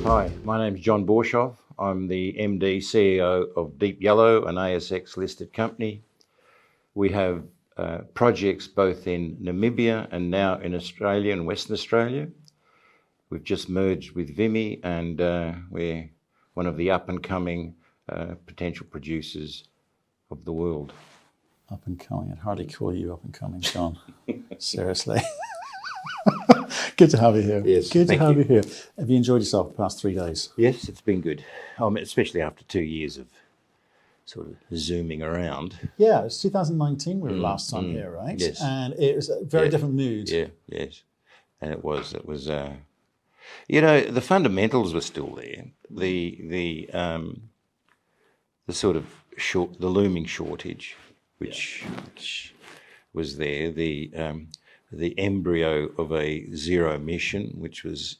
Hi, my name's John Borshoff. I'm the MD CEO of Deep Yellow, an ASX listed company. We have projects both in Namibia and now in Australia and Western Australia. We've just merged with Vimy, and we're one of the up-and-coming potential producers of the world. Up-and-coming? I'd hardly call you up-and-coming, John. Seriously. Good to have you here. Yes, good to have you. you here. Have you enjoyed yourself the past 3 days? Yes, it's been good. Especially after 2 years of sort of zooming around. Yeah, it's 2019 we were last time here, right? Yes. And it was a very different mood. Yeah, yes. And it was, you know, the fundamentals were still there. The sort of the looming shortage, which was there. The embryo of a zero emission, which was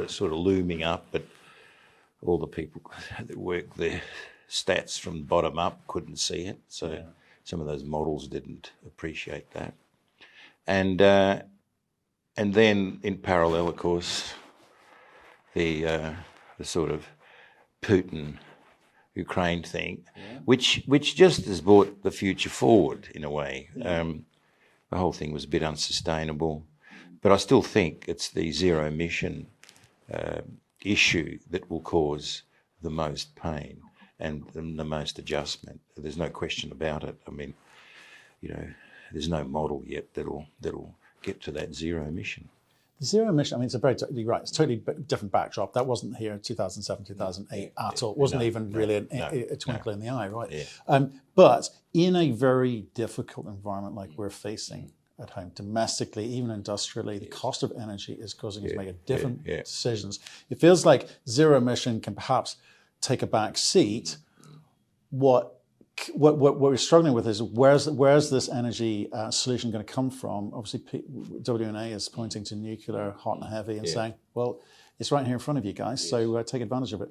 sort of looming up, but all the people that work the stats from the bottom up couldn't see it. So some of those models didn't appreciate that. And then in parallel, of course, the sort of Putin-Ukraine thing, which just has brought the future forward in a way. The whole thing was a bit unsustainable, but I still think it's the zero emission issue that will cause the most pain and the most adjustment. There's no question about it. I mean, you know, there's no model yet that'll get to that zero emission. Zero emission, I mean, you're right, it's a totally different backdrop. That wasn't here in 2007, 2008 at all. It wasn't a twinkle in the eye, right? Yeah. But in a very difficult environment like we're facing at home, domestically, even industrially, the cost of energy is causing us to make different decisions. It feels like zero emission can perhaps take a back seat. What we're struggling with is where's this energy solution going to come from? Obviously, WNA is pointing to nuclear, hot and heavy, and saying, well, it's right here in front of you guys, so take advantage of it.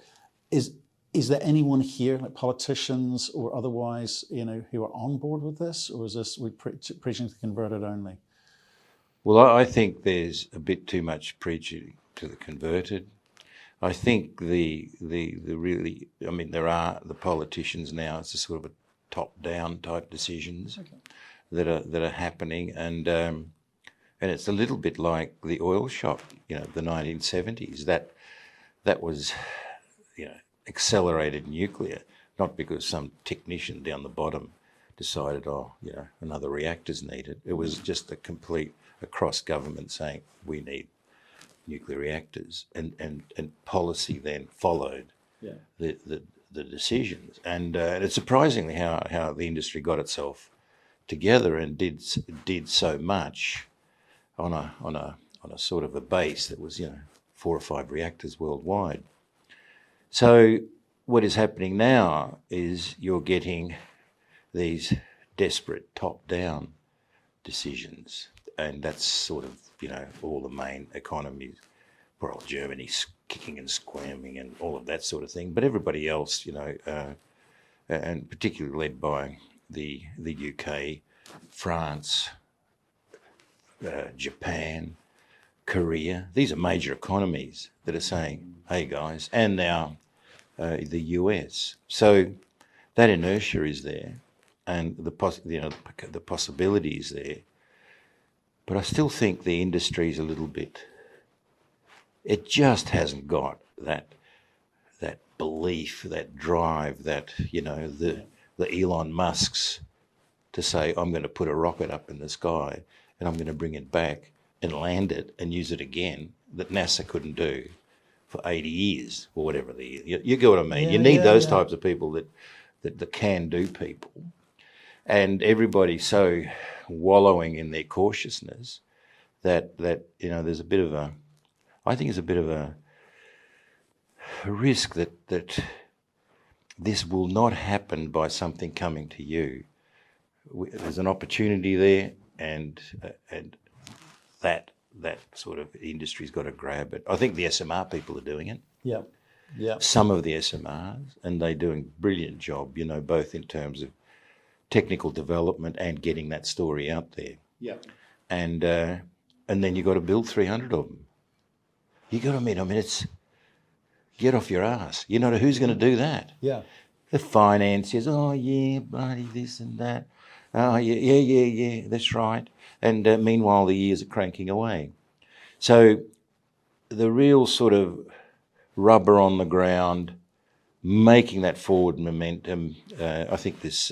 Is there anyone here, like politicians or otherwise, you know, who are on board with this, or is this we preaching to the converted only? Well, I think there's a bit too much preaching to the converted. I think the really, I mean, there are the politicians now. It's a sort of a top-down type decisions that are happening, and it's a little bit like the oil shock, you know, the 1970s. That was, you know, accelerated nuclear, not because some technician down the bottom decided, oh, you know, another reactor's needed. It was just a complete across government saying we need nuclear reactors, and policy then followed the decisions, and it's surprisingly how the industry got itself together and did so much on a sort of a base that was, you know, 4 or 5 reactors worldwide. So what is happening now is you're getting these desperate top-down decisions, and that's sort of, you know, all the main economies, poor old Germany's kicking and squirming and all of that sort of thing, but everybody else, you know, and particularly led by the UK, France, Japan, Korea. These are major economies that are saying, hey guys, and now the US. So that inertia is there, and the possibility is there. But I still think the industry is a little bit, it just hasn't got that belief, that drive, that, you know, the Elon Musks to say, I'm going to put a rocket up in the sky and I'm going to bring it back and land it and use it again, that NASA couldn't do for 80 years or whatever. You get what I mean? You need those types of people that can do people. And everybody's so wallowing in their cautiousness that you know, there's a bit of a, I think it's a bit of a risk that this will not happen by something coming to you. There's an opportunity there, and that sort of industry's got to grab it. I think the SMR people are doing it. Yeah. Some of the SMRs, and they're doing a brilliant job, you know, both in terms of technical development and getting that story out there. Yeah. And then you've got to build 300 of them. You got to admit, I mean, get off your ass. You know, who's going to do that? Yeah. The financiers, oh yeah, bloody this and that. Oh yeah, that's right. And meanwhile, the years are cranking away. So the real sort of rubber on the ground, making that forward momentum, I think this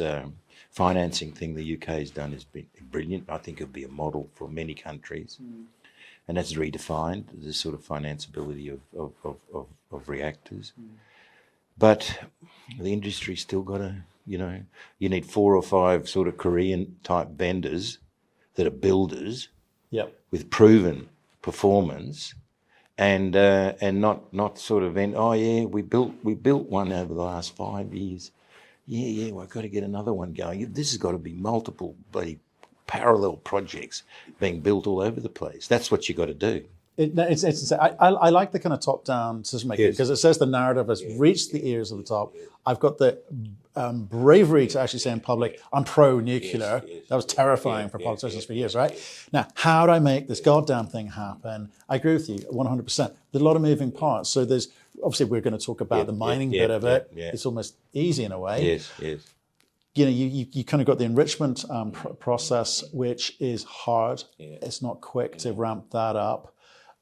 financing thing the UK has done has been brilliant. I think it'll be a model for many countries. And that's redefined the sort of financeability of reactors. But the industry's still got to, you know, you need 4 or 5 sort of Korean-type vendors that are builders with proven performance, and not sort of we built one over the last 5 years. Yeah, well, I've got to get another one going. This has got to be multiple bloody parallel projects being built all over the place. That's what you got to do. I like the kind of top-down decision making because it says the narrative has reached the ears of the top. I've got the bravery to actually say in public, I'm pro-nuclear. That was terrifying for politicians for years, right? Now, how do I make this goddamn thing happen? I agree with you 100%. There's a lot of moving parts. So there's, obviously we're going to talk about the mining bit of it. It's almost easy in a way. Yes. You know, you kind of got the enrichment process, which is hard. It's not quick to ramp that up.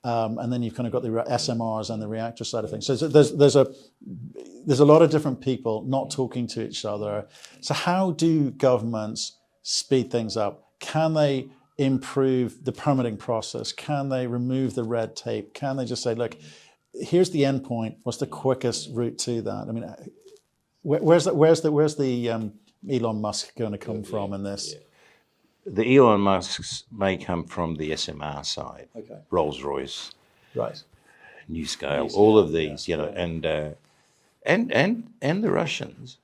And then you've kind of got the SMRs and the reactor side of things. So there's a lot of different people not talking to each other. So how do governments speed things up? Can they improve the permitting process? Can they remove the red tape? Can they just say, look, here's the end point. What's the quickest route to that? I mean, where's the Elon Musk going to come from in this? The Elon Musks may come from the SMR side, Rolls-Royce, right, NuScale, all of these, you know, and the Russians.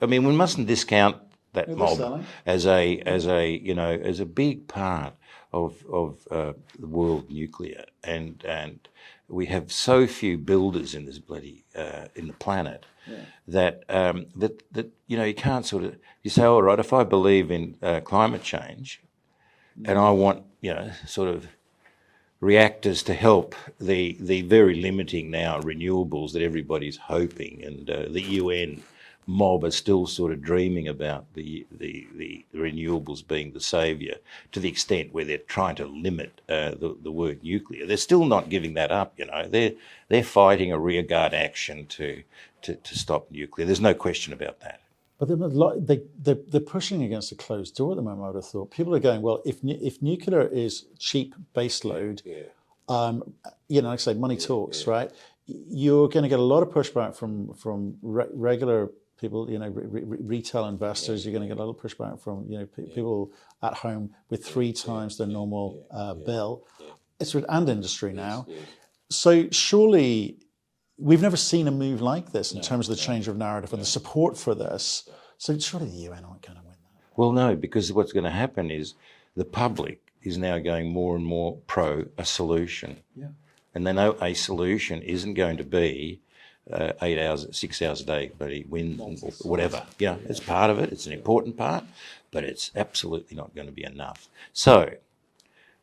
I mean, we mustn't discount that mob as a big part of the world nuclear, and we have so few builders in this bloody in the planet. That you know, you can't sort of, you say, all right, if I believe in climate change and I want, you know, sort of reactors to help the very limiting now renewables that everybody's hoping, and the UN mob are still sort of dreaming about the renewables being the saviour, to the extent where they're trying to limit the word nuclear. They're still not giving that up, you know. They're fighting a rearguard action to stop nuclear. There's no question about that. But they're pushing against a closed door at the moment, I would have thought. People are going, well, if nuclear is cheap baseload, you know, like I say, money talks, right? You're going to get a lot of pushback from regular people, you know, retail investors. You're going to get a lot of pushback from, you know, people at home with 3 times their normal bill. And industry now. So surely we've never seen a move like this in terms of the change of narrative and the support for this. So surely the UN aren't going to win that. Well, no, because what's going to happen is the public is now going more and more pro a solution. And they know a solution isn't going to be 8 hours, 6 hours a day, but wind or whatever. You know, it's part of it. It's an important part, but it's absolutely not going to be enough. So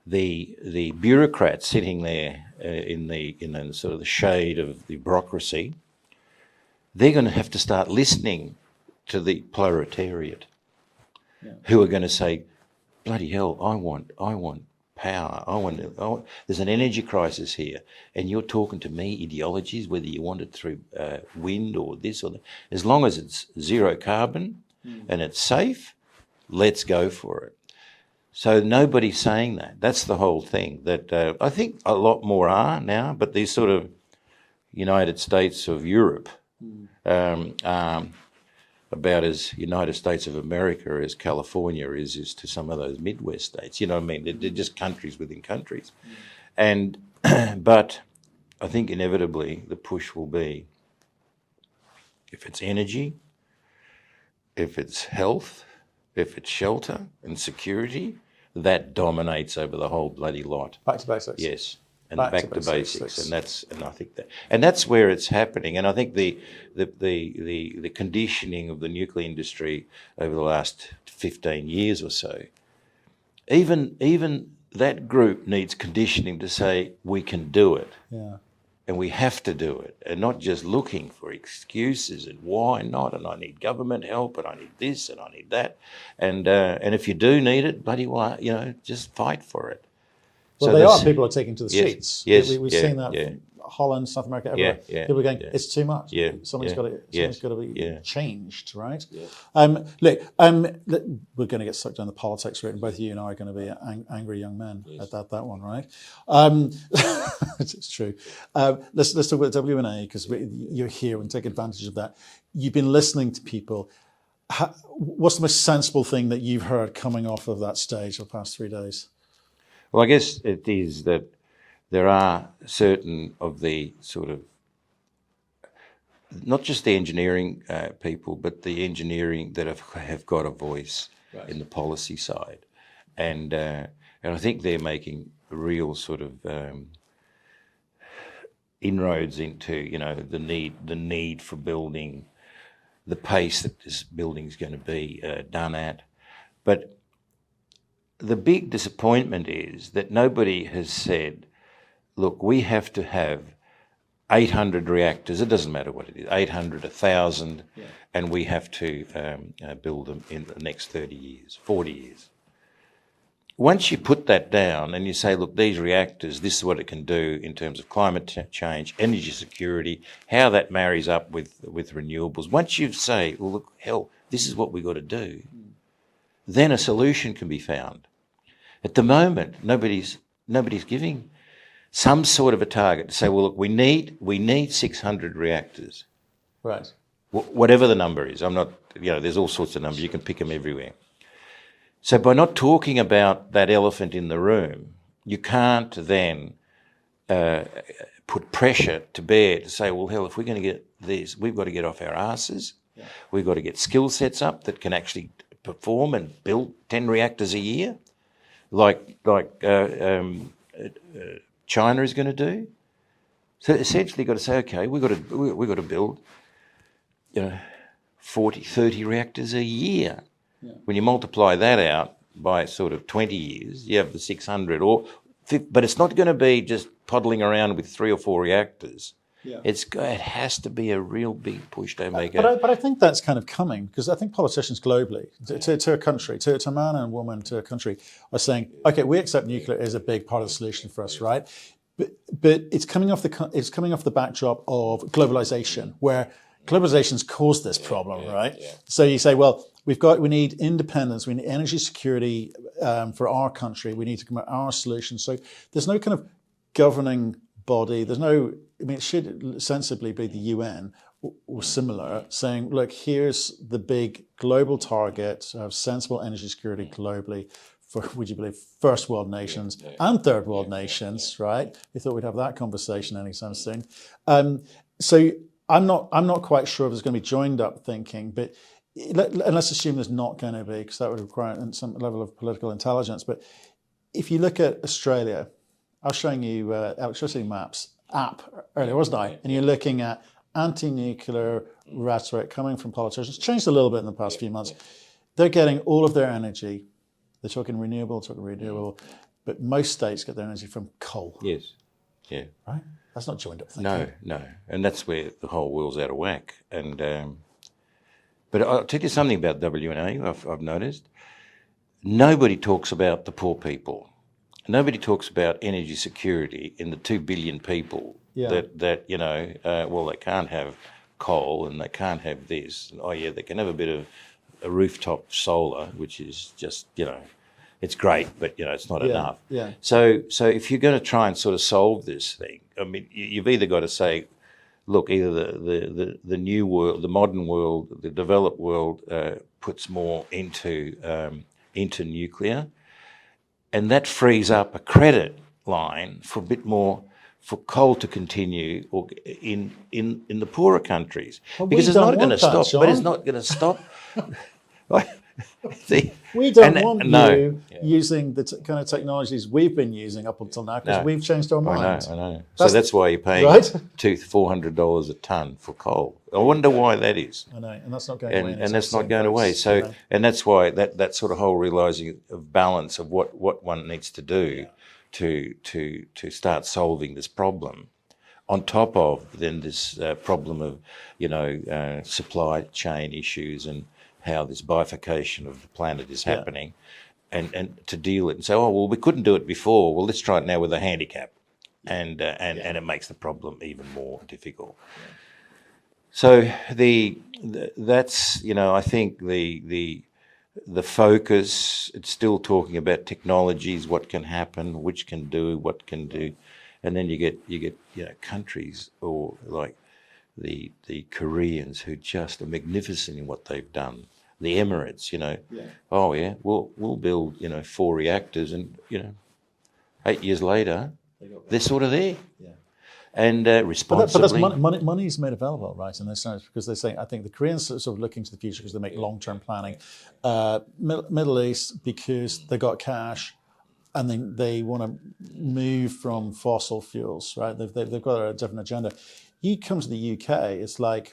the bureaucrats sitting there in the sort of the shade of the bureaucracy, they're going to have to start listening to the proletariat, who are going to say, bloody hell, I want power. There's an energy crisis here, and you're talking to me ideologies, whether you want it through wind or this or that. As long as it's zero carbon and it's safe, let's go for it. So nobody's saying that. That's the whole thing. That I think a lot more are now, but these sort of United States of Europe about as United States of America as California is to some of those Midwest states. You know what I mean? They're just countries within countries. And but I think inevitably the push will be, if it's energy, if it's health, if it's shelter and security, that dominates over the whole bloody lot. Back to basics. Yes. And back to basics. And I think that's where it's happening. And I think the conditioning of the nuclear industry over the last 15 years or so, even that group needs conditioning to say we can do it. Yeah. and we have to do it, and not just looking for excuses and why not, and I need government help, and I need this, and I need that, and if you do need it, bloody well, just fight for it. Well, So people are taking to the streets. Yes, we've seen that from Holland, South America, everywhere. People are going, it's too much. Something's got to be changed, right? Look, we're going to get sucked down the politics route, and both you and I are going to be angry young men at that one, right? It's true. Let's talk about WNA, because you're here and take advantage of that. You've been listening to people. What's the most sensible thing that you've heard coming off of that stage the past 3 days? Well, I guess it is that there are certain of the sort of, not just the engineering people, but the engineering that have got a voice in the policy side, and I think they're making real sort of inroads into the need for building, the pace that this building is going to be done at, but the big disappointment is that nobody has said, look, we have to have 800 reactors, it doesn't matter what it is, 800, 1,000, and we have to build them in the next 30 years, 40 years. Once you put that down and you say, look, these reactors, this is what it can do in terms of climate change, energy security, how that marries up with renewables, once you say, well, look, hell, this is what we've got to do, then a solution can be found. At the moment, nobody's giving some sort of a target to say, well, look, we need 600 reactors. Right. Whatever the number is. I'm not, there's all sorts of numbers. You can pick them everywhere. So by not talking about that elephant in the room, you can't then put pressure to bear to say, well, hell, if we're going to get these, we've got to get off our asses. We've got to get skill sets up that can actually perform and build 10 reactors a year, like China is going to do. So essentially, you've got to say, okay, we've got to build, 40, 30 reactors a year. When you multiply that out by sort of 20 years, you have the 600, but it's not going to be just puddling around with 3 or 4 reactors. It has to be a real big push to make it. But I think that's kind of coming, because I think politicians globally, to a country, to a man and a woman, to a country, are saying, okay, we accept nuclear is a big part of the solution for us, right? But it's coming off the backdrop of globalization, where globalization's caused this problem, right? So you say, well, we need independence, we need energy security for our country, we need to come up with our solution. So there's no kind of governing body, it should sensibly be the UN or similar, saying, look, here's the big global target of sensible energy security globally for, would you believe, first world nations and third world nations, right? We thought we'd have that conversation anytime soon. So I'm not quite sure if there's going to be joined up thinking, but let's assume there's not going to be, because that would require some level of political intelligence. But if you look at Australia, I was showing you electricity maps app earlier, wasn't I? And you're looking at anti-nuclear rhetoric coming from politicians. It's changed a little bit in the past few months. They're getting all of their energy. They're talking renewable, but most states get their energy from coal. Yes, yeah. Right? That's not joined up thinking. No. And that's where the whole world's out of whack. And but I'll tell you something about WNA I've noticed. Nobody talks about the poor people. Nobody talks about energy security in the 2 billion people that they can't have coal and they can't have this. Oh, yeah, they can have a bit of a rooftop solar, which is just, it's great, but, it's not enough. Yeah. So if you're going to try and sort of solve this thing, I mean, you've either got to say, look, either the new world, the modern world, the developed world puts more into nuclear, and that frees up a credit line for a bit more for coal to continue or in the poorer countries. Well, because it's not going to stop. John. But it's not going to stop. We don't want you using the kind of technologies we've been using up until now, because we've changed our mind. I know. So that's why you're paying $400 a tonne for coal. I wonder why that is. I know, and that's not going away. And that's not going away. So, and that's why that sort of whole realising of balance of what one needs to do to start solving this problem on top of then this problem of, supply chain issues and how this bifurcation of the planet is happening, and to deal with it and say, oh, well, we couldn't do it before. Well, let's try it now with a handicap. And it makes the problem even more difficult. Yeah. So that's I think the focus. It's still talking about technologies, what can happen, which can do, what can do, and then you get countries or like the Koreans who just are magnificent in what they've done. The Emirates, oh yeah, we'll build 4 reactors, and 8 years later they're sort of there. Yeah. And responsibly. But that's money is made available, right? And because they say, I think the Koreans are sort of looking to the future because they make long-term planning. Middle East, because they got cash, and they want to move from fossil fuels, right? They've got a different agenda. You come to the UK, it's like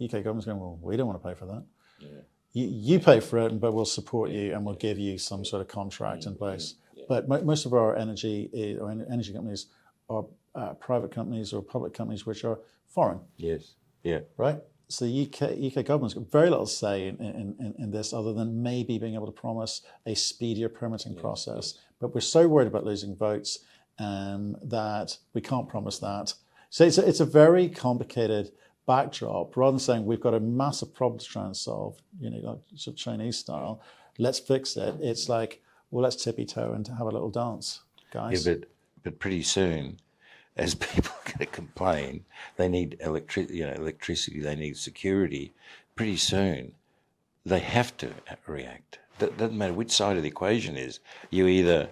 UK government's going, well, we don't want to pay for that. Yeah. You pay for it, but we'll support you and we'll give you some sort of contract in place. Yeah. But most of our energy companies are private companies or public companies which are foreign. Yes. Yeah. Right? So the UK government's got very little say in this, other than maybe being able to promise a speedier permitting process. But we're so worried about losing votes that we can't promise that. So it's a very complicated backdrop. Rather than saying we've got a massive problem to try and solve, like sort of Chinese style, let's fix it. It's like, well, let's tippy-toe and have a little dance, guys. Yeah, but pretty soon, as people are going to complain, they need electricity, they need security. Pretty soon, they have to react. That doesn't matter which side of the equation is. You either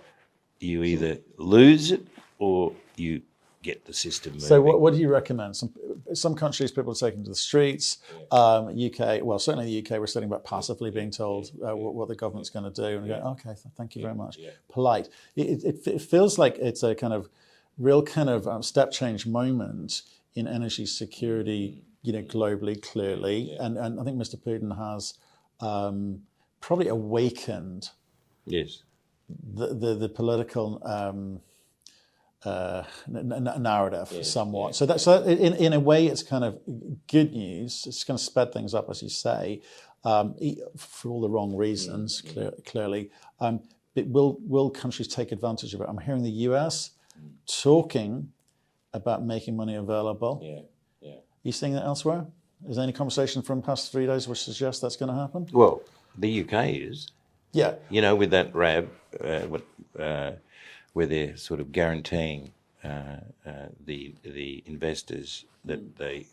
lose it or you get the system moving. So what do you recommend? Some countries, people are taking to the streets. UK, well, certainly the UK, we're sitting back passively being told what the government's going to do. And we go, okay, thank you very much. Yeah. Polite. It feels like it's a kind of real kind of step change moment in energy security, globally, clearly. Yeah. And I think Mr. Putin has probably awakened the political narrative somewhat. Yeah. So in a way, it's kind of good news. It's going to sped things up, as you say, for all the wrong reasons, clearly. But will countries take advantage of it? I'm hearing the US talking about making money available. Yeah. You seeing that elsewhere? Is there any conversation from the past 3 days which suggests that's going to happen? Well, the UK is. Yeah. With that RAB, where they're sort of guaranteeing the investors that they...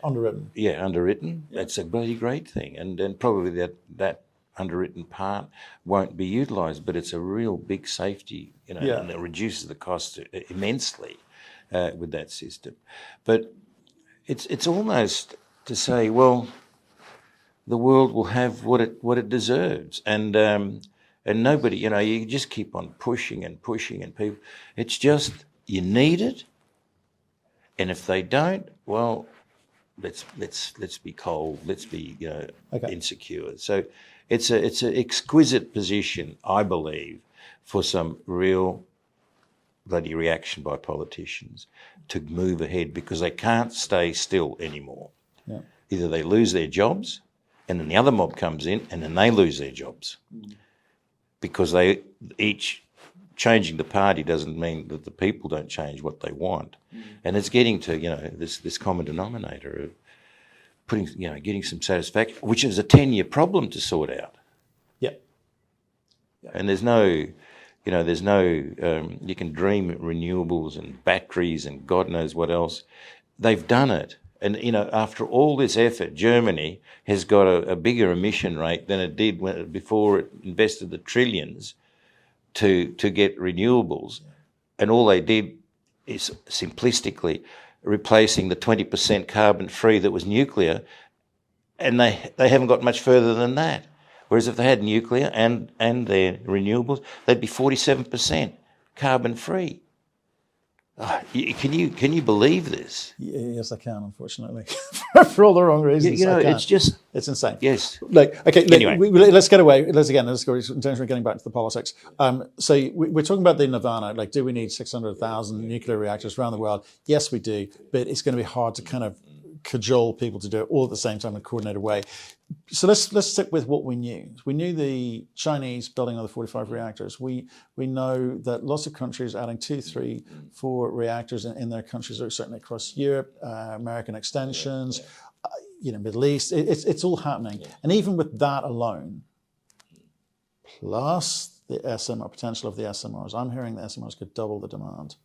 Underwritten. Yeah, underwritten. Yeah. That's a bloody great thing. And then probably that underwritten part won't be utilised, but it's a real big safety, and it reduces the cost immensely with that system. But it's almost to say, well, the world will have what it deserves, and nobody, you just keep on pushing and people. It's just you need it, and if they don't, well, let's be cold, let's be insecure. So it's an exquisite position, I believe, for some real bloody reaction by politicians to move ahead, because they can't stay still anymore. Yeah. Either they lose their jobs, and then the other mob comes in, and then they lose their jobs. Because they each changing the party doesn't mean that the people don't change what they want. And it's getting to, this common denominator of getting some satisfaction, which is a 10-year problem to sort out. Yep. And there's no, you can dream of renewables and batteries and God knows what else. They've done it. And, after all this effort, Germany has got a bigger emission rate than it did before it invested the trillions to get renewables. And all they did is simplistically replacing the 20% carbon-free that was nuclear, and they haven't got much further than that. Whereas if they had nuclear and their renewables, they'd be 47% carbon-free. Can you believe this? Yes, I can, unfortunately, for all the wrong reasons. It's insane. Yes. Anyway, let's get away. Let's go in terms of getting back to the politics. So we're talking about the Nirvana. Like, do we need 600,000 nuclear reactors around the world? Yes, we do. But it's going to be hard to kind of cajole people to do it all at the same time in a coordinated way. So let's stick with what we knew. We knew the Chinese building another 45 reactors. We know that lots of countries adding 2, 3, 4 reactors in their countries, or certainly across Europe, American extensions, Middle East. It's all happening. And even with that alone, plus the SMR potential of the SMRs, I'm hearing the SMRs could double the demand,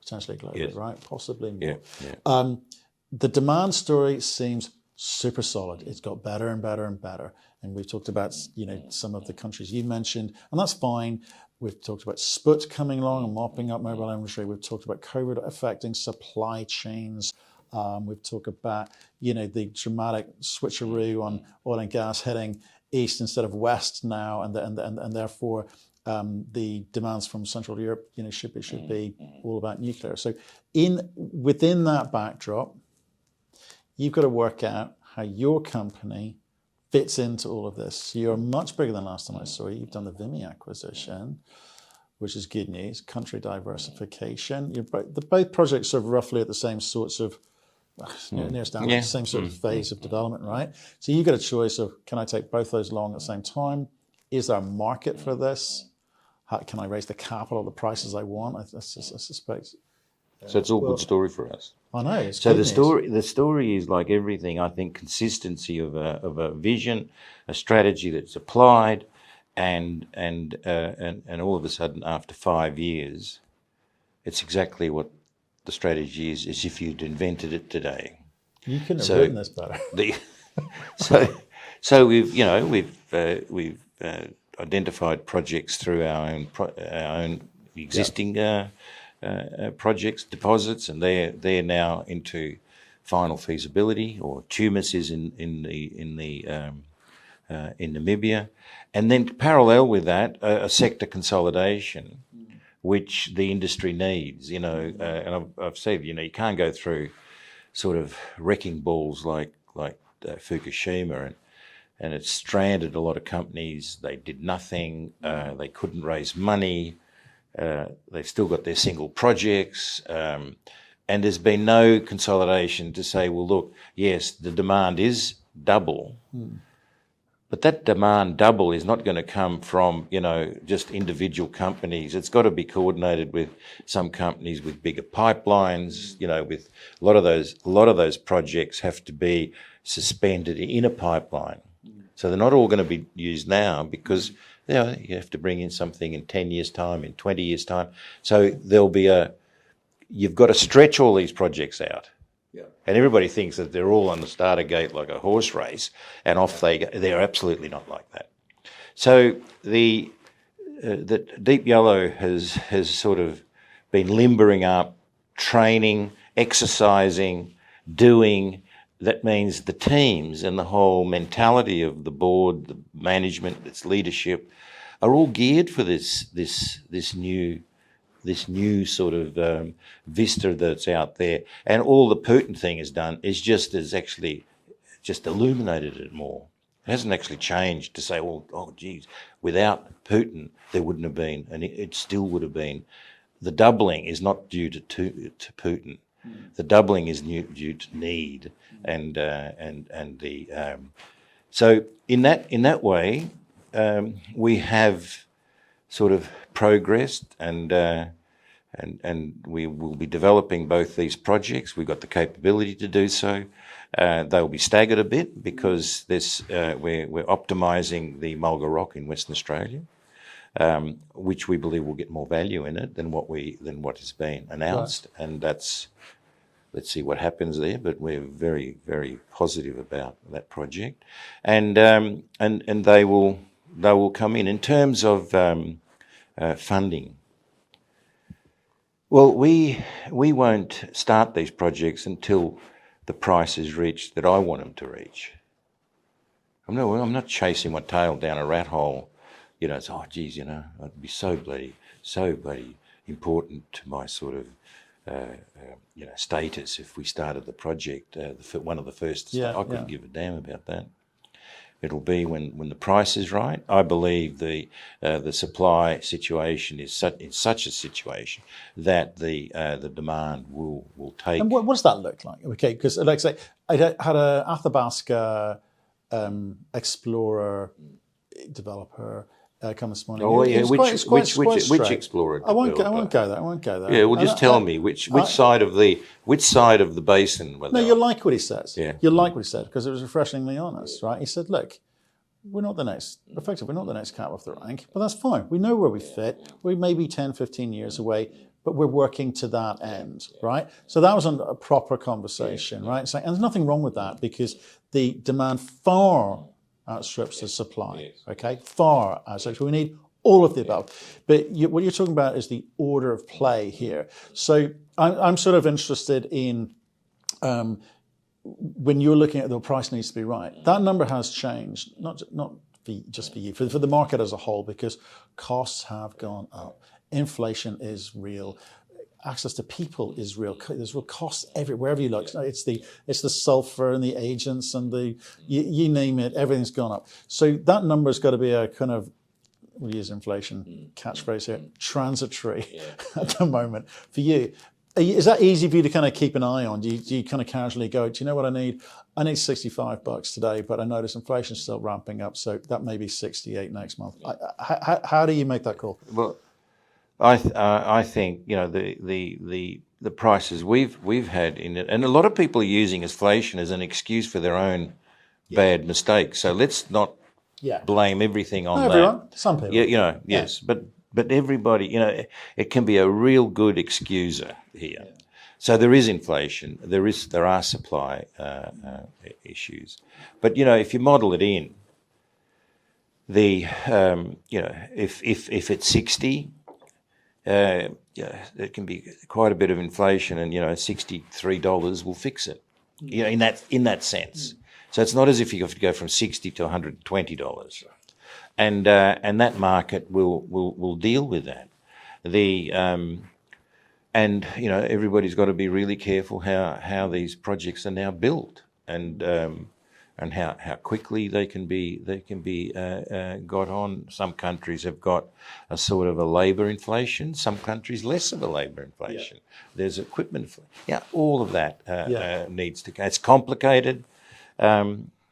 potentially globally, right? Possibly more. The demand story seems super solid. It's got better and better and better. And we've talked about, some of the countries you mentioned, and that's fine. We've talked about Sput coming along and mopping up mobile industry. We've talked about COVID affecting supply chains. We've talked about, the dramatic switcheroo on oil and gas heading east instead of west now, and therefore the demands from Central Europe, should be all about nuclear. So within that backdrop, you've got to work out how your company fits into all of this. So you're much bigger than last time I saw you. You've done the Vimy acquisition, which is good news. Country diversification. Both projects are roughly at the same sorts of, the same sort of phase of development, right? So you get a choice of, can I take both those along at the same time? Is there a market for this? How can I raise the capital at the prices I want? I suspect. So it's all good story for us. I know. So the story is like everything. I think consistency of a vision, a strategy that's applied, and all of a sudden after 5 years, it's exactly what the strategy is, as if you'd invented it today. You couldn't have written this better. So we've identified projects through our own existing. Projects, deposits, and they're now into final feasibility, or Tumas is in Namibia, and then parallel with that, a sector consolidation, which the industry needs. And I've said, you can't go through sort of wrecking balls like Fukushima, and it's stranded a lot of companies. They did nothing. They couldn't raise money. They've still got their single projects, and there's been no consolidation to say, well, look, yes, the demand is double, but that demand double is not going to come from, just individual companies. It's got to be coordinated with some companies with bigger pipelines, with a lot of those projects have to be suspended in a pipeline. So they're not all going to be used now because you have to bring in something in 10 years' time, in 20 years' time. So you've got to stretch all these projects out. Yeah. And everybody thinks that they're all on the starter gate like a horse race, and off they go. They're absolutely not like that. So the Deep Yellow has sort of been limbering up, training, exercising, doing. That means the teams and the whole mentality of the board, the management, its leadership, are all geared for this new sort of vista that's out there. And all the Putin thing has done is actually illuminated it more. It hasn't actually changed to say, well, oh geez, without Putin there wouldn't have been, and it still would have been. The doubling is not due to Putin. The doubling is due to need, so in that way, we have sort of progressed, and we will be developing both these projects. We've got the capability to do so. They'll be staggered a bit because we're optimising the Mulga Rock in Western Australia, which we believe will get more value in it than what has been announced, right. And let's see what happens there. But we're very, very positive about that project, and they will come in. In terms of funding, well, we won't start these projects until the price is reached that I want them to reach. I'm not chasing my tail down a rat hole. It's, it'd be so bloody important to my sort of status if we started the project. One of the first. I couldn't give a damn about that. It'll be when the price is right. I believe the supply situation is in such a situation that the demand will take. And what does that look like? Okay, because like I say, I had a Athabasca explorer developer come this morning. Oh yeah, which explorer? I won't go there. Yeah, well, just tell me which side of the basin. No, you'll like what he says. Yeah, you'll like what he said because it was refreshingly honest, right? He said, "Look, we're not the next cat off the rank, but that's fine. We know where we fit. We may be 10, 15 years away, but we're working to that end, right?" So that was a proper conversation, right? So, and there's nothing wrong with that because the demand far outstrips the supply, okay? Far outstrips. We need all of the above. But what you're talking about is the order of play here. So I'm sort of interested in when you're looking at the price needs to be right. That number has changed, not just for you, for the market as a whole, because costs have gone up. Inflation is real. Access to people is real. There's real costs everywhere, wherever you look. It's the sulfur and the agents and you name it. Everything's gone up. So that number's got to be a kind of, we'll use inflation catchphrase here, transitory at the moment for you. Is that easy for you to kind of keep an eye on? Do you kind of casually go, do you know what I need? I need $65 today, but I notice inflation's still ramping up, so that may be 68 next month. How do you make that call? Well, I think the prices we've had in it, and a lot of people are using inflation as an excuse for their own bad mistakes. So let's not blame everything on that. Everyone, some people. Yes, but everybody, it can be a real good excuser here. Yeah. So there is inflation, there are supply issues, but if you model it in, if it's 60. There can be quite a bit of inflation, and $63 will fix it. In that sense. So it's not as if you have to go from $60 to $120, and that market will deal with that. Everybody's got to be really careful how these projects are now built, and how quickly they can be got on. Some countries have got a sort of a labour inflation. Some countries less of a labour inflation. Yeah. There's equipment. All of that needs to go. It's complicated.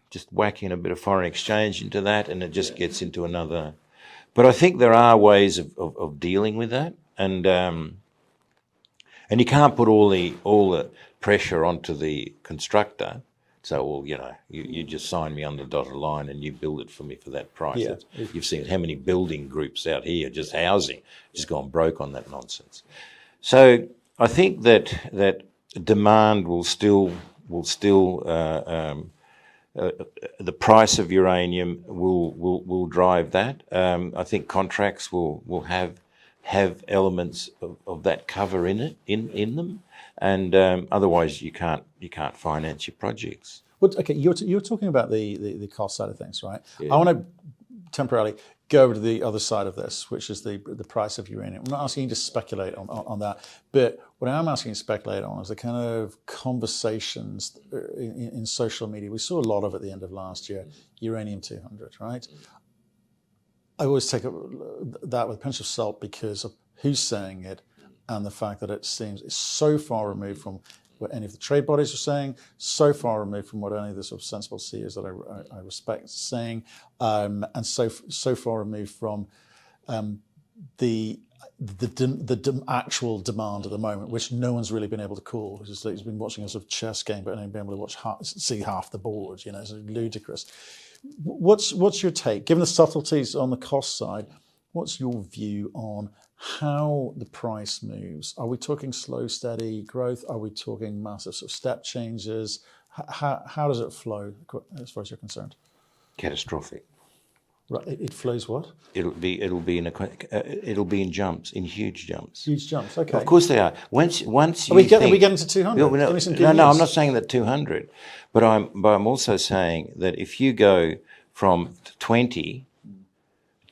Just whacking a bit of foreign exchange into that, and it just gets into another. But I think there are ways of dealing with that, and you can't put all the pressure onto the constructor. So, you just sign me on the dotted line and you build it for me for that price. Yeah. You've seen how many building groups out here, just housing, just gone broke on that nonsense. So I think that demand will still the price of uranium will drive that. I think contracts will have elements of that cover in them. And otherwise, you can't finance your projects. Well, okay, you're talking about the cost side of things, right? Yeah. I want to temporarily go over to the other side of this, which is the price of uranium. I'm not asking you to speculate on that, but what I am asking you to speculate on is the kind of conversations in social media. We saw a lot of at the end of last year, uranium 200, right? I always take that with a pinch of salt because of who's saying it, and the fact that it seems it's so far removed from what any of the trade bodies are saying, so far removed from what any of the sort of sensible seers that I respect are saying, and so far removed from the actual demand at the moment, which no one's really been able to call. It's like he's been watching a sort of chess game, but only been able to see half the board. It's ludicrous. What's your take, given the subtleties on the cost side? What's your view on how the price moves? Are we talking slow, steady growth? Are we talking massive sort of step changes? How does it flow as far as you're concerned? Catastrophic. Right, it flows what? It'll be in jumps, in huge jumps. Huge jumps. Okay. Of course they are. Once are we getting to 200? No, I'm not saying that 200, but I'm also saying that if you go from 20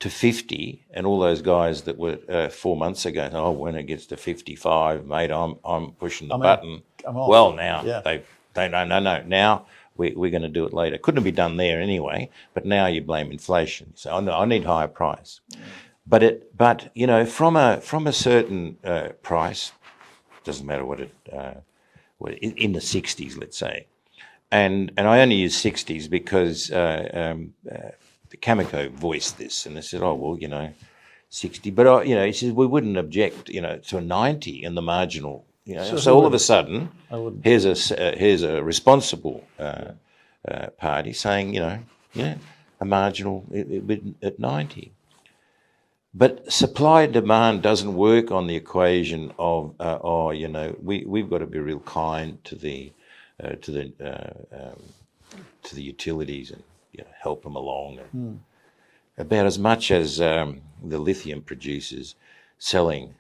to 50, and all those guys that were 4 months ago, oh, when it gets to 55, mate, I'm pushing the button. I'm off. Well, now they no. Now we're going to do it later. Couldn't be done there anyway, but now you blame inflation. So I need higher price. But you know, from a certain price, doesn't matter what in the 60s, let's say, and I only use 60s because Cameco voiced this, and they said, oh well, you know, 60, but you know, he says we wouldn't object, you know, to a 90 in the marginal. You know, so all of a sudden, here's a responsible party saying, you know, a marginal at 90. But supply and demand doesn't work on the equation of, you know, we've got to be real kind to the utilities and, you know, help them along. And about as much as the lithium producers selling,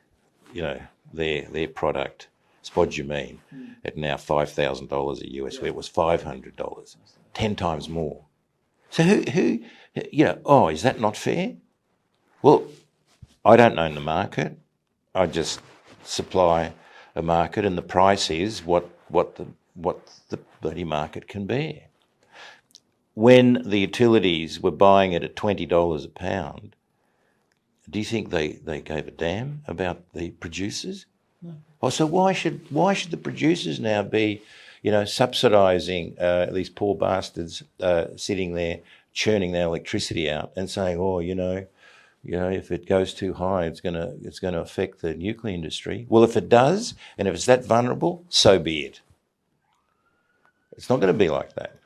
you know, their product, spodumene, at now $5,000 a US, where it was $500, 10 times more. So who, you know, oh, is that not fair? Well, I don't own the market. I just supply a market, and the price is what the bloody market can bear. When the utilities were buying it at $20 a pound, do you think they gave a damn about the producers? No. Oh, so why should the producers now be, you know, subsidising these poor bastards sitting there churning their electricity out and saying, oh, you know, if it goes too high, it's gonna affect the nuclear industry. Well, if it does, and if it's that vulnerable, so be it. It's not going to be like that.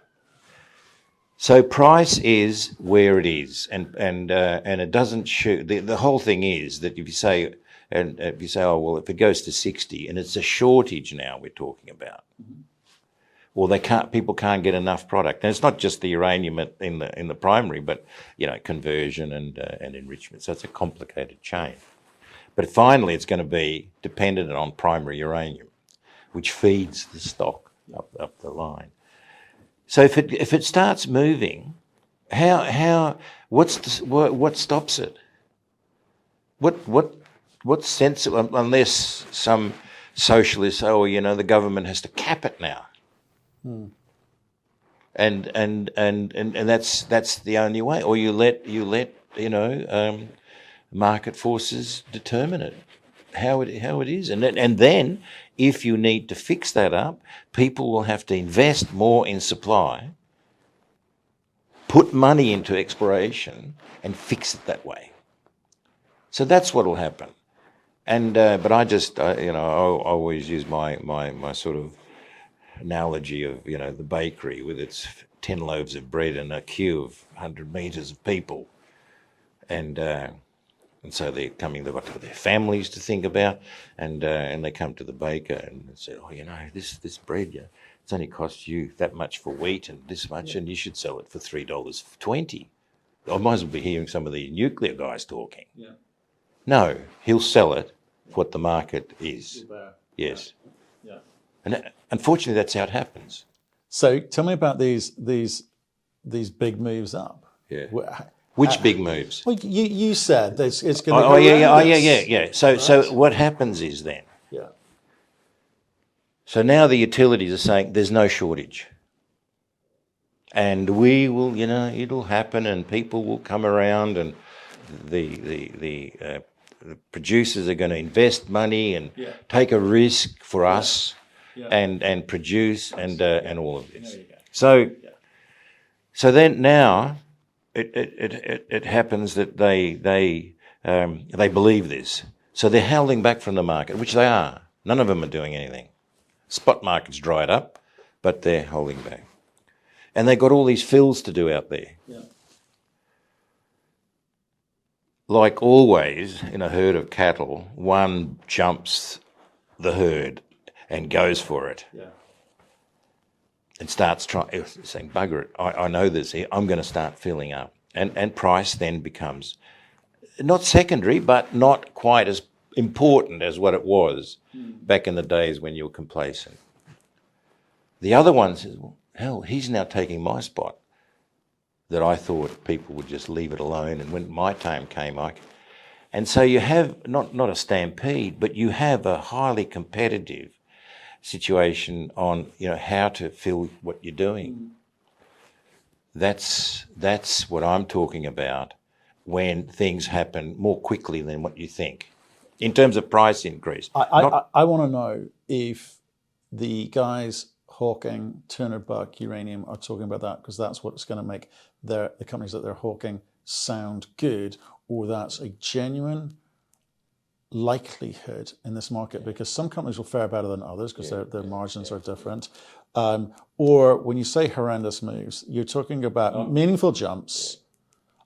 So price is where it is, and it doesn't shoot. The whole thing is that if you say, oh well, if it goes to 60, and it's a shortage now we're talking about. Well, people can't get enough product, and it's not just the uranium in the primary, but you know, conversion and enrichment. So it's a complicated chain. But finally, it's going to be dependent on primary uranium, which feeds the stock up the line. So if it starts moving, what stops it? What's sensible, unless some socialists say, oh, you know, the government has to cap it now. And that's the only way, or you let you know, market forces determine it, how it is, and then if you need to fix that up, people will have to invest more in supply, put money into exploration, and fix it that way. So that's what will happen. And but I always use my sort of analogy of, you know, the bakery with its 10 loaves of bread and a queue of 100 metres of people, and so they've got their families to think about, and they come to the baker and say, oh, you know, this bread, it's only cost you that much for wheat and this much, and you should sell it for $3.20. I might as well be hearing some of the nuclear guys talking. Yeah. No, he'll sell it for what the market is. Yes. Yeah. And unfortunately, that's how it happens. So tell me about these big moves up. Yeah. Which big moves? Well, you said it's going to go yeah. So what happens is then? Yeah. So now the utilities are saying there's no shortage, and we will, you know, it'll happen, and people will come around, and the producers are going to invest money and take a risk for us. Yeah. And produce and all of this. So then now it happens that they believe this. So they're holding back from the market, which they are. None of them are doing anything. Spot market's dried up, but they're holding back. And they've got all these fills to do out there. Yeah. Like always in a herd of cattle, one jumps the herd and goes for it, and starts saying, bugger it, I know this here, I'm going to start filling up. And price then becomes not secondary, but not quite as important as what it was back in the days when you were complacent. The other one says, well, hell, he's now taking my spot. that I thought people would just leave it alone, and when my time came, and so you have not a stampede, but you have a highly competitive situation on how to fill what you're doing. That's what I'm talking about when things happen more quickly than what you think in terms of price increase. I want to know if the guys hawking $200 uranium are talking about that because that's what's going to make the companies that they're hawking sound good, or that's a genuine likelihood in this market, because some companies will fare better than others because their margins are different. Or when you say horrendous moves, you're talking about meaningful jumps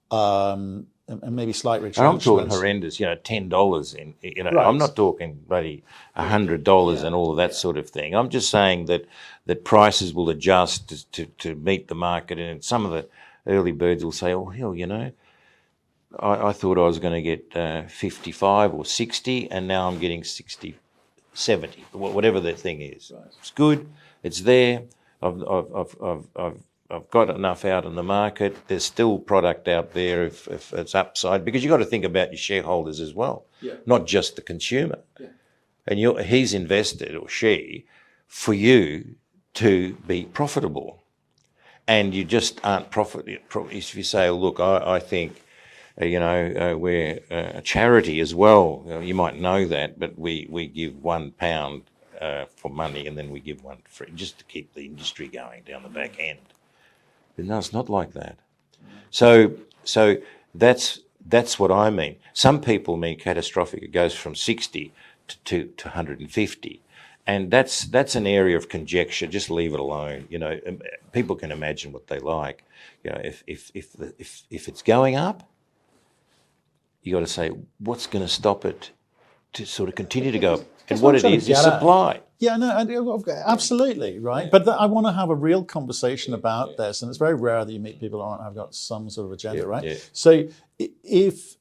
and maybe slight retrenchments. I'm talking horrendous, $10 in, Right. I'm not talking bloody $100 and all of that sort of thing. I'm just saying that prices will adjust to meet the market, and some of the early birds will say, oh, hell, I thought I was going to get 55 or 60, and now I'm getting 60, 70, whatever the thing is. Right. It's good. It's there. I've got enough out in the market. There's still product out there if it's upside, because you've got to think about your shareholders as well, not just the consumer. Yeah. And he's invested, or she, for you to be profitable. And you just aren't profitable. If you say, look, I think, we're a charity as well. You might know that, but we give £1 for money, and then we give one free just to keep the industry going down the back end. But no, it's not like that. So that's what I mean. Some people mean catastrophic. It goes from 60 to 150. And that's an area of conjecture. Just leave it alone. People can imagine what they like. If it's going up, you got to say, what's going to stop it to sort of continue to go up? And what it is supply. Yeah, no, absolutely, right. But I want to have a real conversation about this, and it's very rare that you meet people who have got some sort of agenda, right? Yeah. So if